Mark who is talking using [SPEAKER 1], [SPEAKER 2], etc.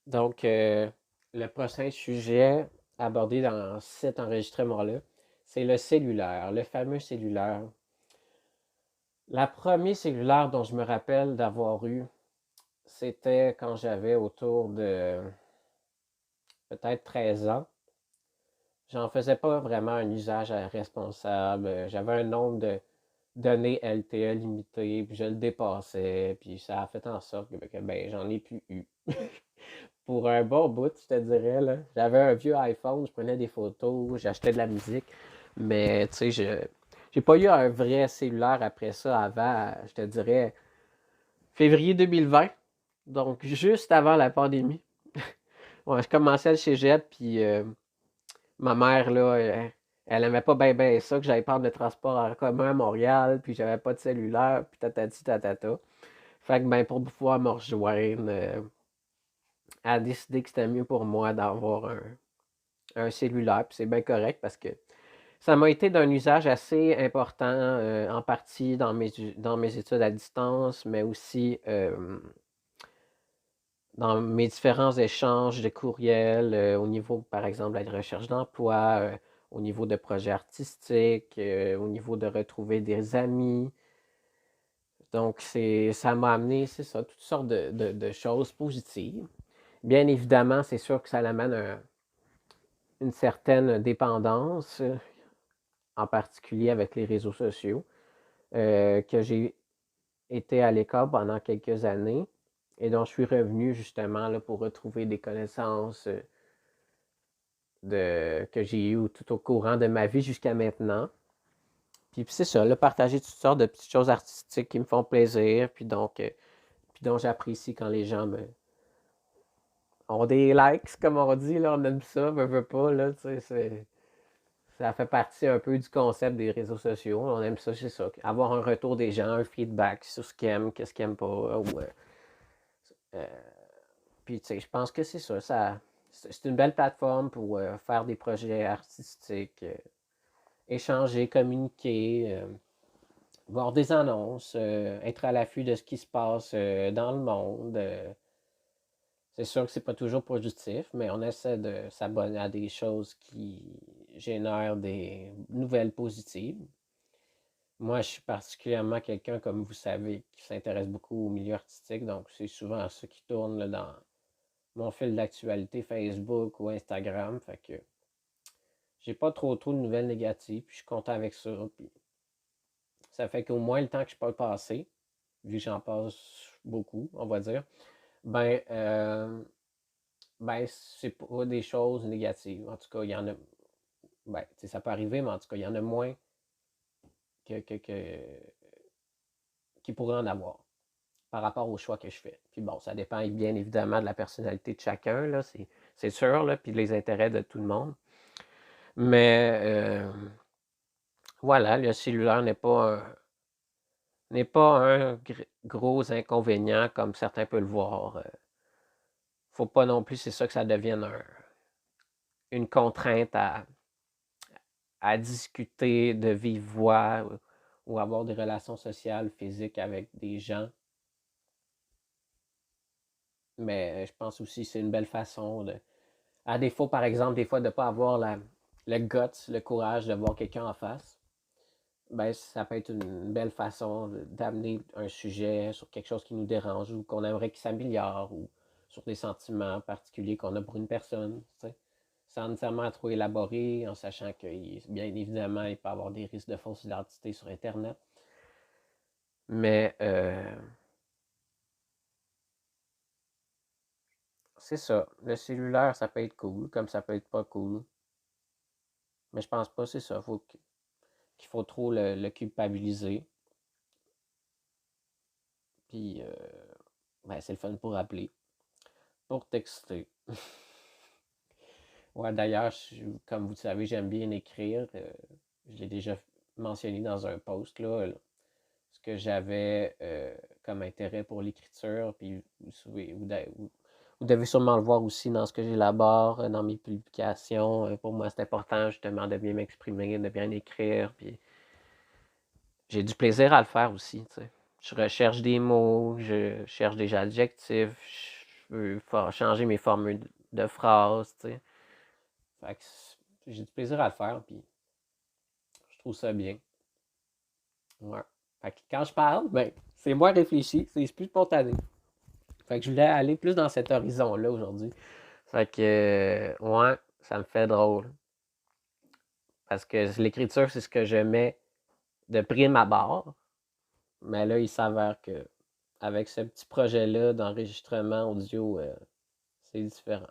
[SPEAKER 1] Donc, le prochain sujet abordé dans cet enregistrement-là, c'est le cellulaire, le fameux cellulaire. La première cellulaire dont je me rappelle d'avoir eu, c'était quand j'avais autour de peut-être 13 ans. J'en faisais pas vraiment un usage responsable. J'avais un nombre de données LTE limité, puis je le dépassais, puis ça a fait en sorte que j'en ai plus eu. Pour un bon bout, je te dirais, là. J'avais un vieux iPhone, je prenais des photos, j'achetais de la musique, mais tu sais, j'ai pas eu un vrai cellulaire après ça avant, je te dirais, février 2020, donc juste avant la pandémie. Ouais, je commençais le cégep, puis ma mère, là, elle aimait pas bien ben ça, que j'allais prendre le transport en commun à Montréal, puis j'avais pas de cellulaire, puis tatati tatata. Fait que, ben, pour pouvoir me rejoindre, elle a décidé que c'était mieux pour moi d'avoir un cellulaire, puis c'est bien correct parce que ça m'a été d'un usage assez important, en partie dans mes études à distance, mais aussi dans mes différents échanges de courriels au niveau, par exemple, de la recherche d'emploi, au niveau de projets artistiques, au niveau de retrouver des amis. Donc, ça m'a amené, c'est ça, toutes sortes de choses positives. Bien évidemment, c'est sûr que ça amène une certaine dépendance, en particulier avec les réseaux sociaux, que j'ai été à l'école pendant quelques années et dont je suis revenu justement là, pour retrouver des connaissances que j'ai eues tout au courant de ma vie jusqu'à maintenant. Puis c'est ça, là, partager toutes sortes de petites choses artistiques qui me font plaisir, puis dont j'apprécie quand les gens ont des likes, comme on dit, là, on aime ça, veut pas, là, tu sais, ça fait partie un peu du concept des réseaux sociaux. On aime ça, c'est ça. Avoir un retour des gens, un feedback sur ce qu'ils aiment, qu'est-ce qu'ils aiment pas. Euh, Puis, tu sais, je pense que c'est ça. C'est une belle plateforme pour faire des projets artistiques, échanger, communiquer, voir des annonces, être à l'affût de ce qui se passe dans le monde. C'est sûr que c'est pas toujours positif, mais on essaie de s'abonner à des choses qui génèrent des nouvelles positives. Moi, je suis particulièrement quelqu'un, comme vous savez, qui s'intéresse beaucoup au milieu artistique, donc c'est souvent ça qui tourne là, dans mon fil d'actualité Facebook ou Instagram. Fait que j'ai pas trop de nouvelles négatives, puis je suis content avec ça. Puis ça fait qu'au moins le temps que je peux passer, vu que j'en passe beaucoup, on va dire, ben, c'est pas des choses négatives. En tout cas, il y en a. Ben, ça peut arriver, mais en tout cas, il y en a moins qu'il pourrait en avoir par rapport aux choix que je fais. Puis bon, ça dépend bien évidemment de la personnalité de chacun, là, c'est sûr, là, puis les intérêts de tout le monde. Mais voilà, le cellulaire n'est pas un gros inconvénient comme certains peuvent le voir. Faut pas non plus, c'est ça que ça devienne une contrainte à discuter de vive voix ou avoir des relations sociales, physiques avec des gens. Mais je pense aussi que c'est une belle façon de. À défaut, par exemple, des fois, de ne pas avoir le guts, le courage de voir quelqu'un en face, ben, ça peut être une belle façon d'amener un sujet sur quelque chose qui nous dérange ou qu'on aimerait qu'il s'améliore ou sur des sentiments particuliers qu'on a pour une personne, tu sais, sans nécessairement trop élaborer, en sachant que, bien évidemment, il peut y avoir des risques de fausse identité sur Internet. Mais c'est ça. Le cellulaire, ça peut être cool, comme ça peut être pas cool. Mais je pense pas, c'est ça. Qu'il faut trop le culpabiliser. Puis, ben, c'est le fun pour appeler, pour texter. Ouais, d'ailleurs, comme vous le savez, j'aime bien écrire. Je l'ai déjà mentionné dans un post, là, ce que j'avais comme intérêt pour l'écriture. Puis, vous devez sûrement le voir aussi dans ce que j'élabore, dans mes publications. Pour moi, c'est important justement de bien m'exprimer, de bien écrire. Puis, j'ai du plaisir à le faire aussi, tu sais. Je recherche des mots, je cherche des adjectifs, peux changer mes formules de phrases, tu sais. Fait que j'ai du plaisir à le faire, puis je trouve ça bien. Ouais. Fait que quand je parle, ben, c'est moins réfléchi, c'est plus spontané. Fait que je voulais aller plus dans cet horizon-là aujourd'hui. Fait que, ouais, ça me fait drôle. Parce que l'écriture, c'est ce que je mets de prime abord. Mais là, il s'avère que avec ce petit projet-là d'enregistrement audio, c'est différent.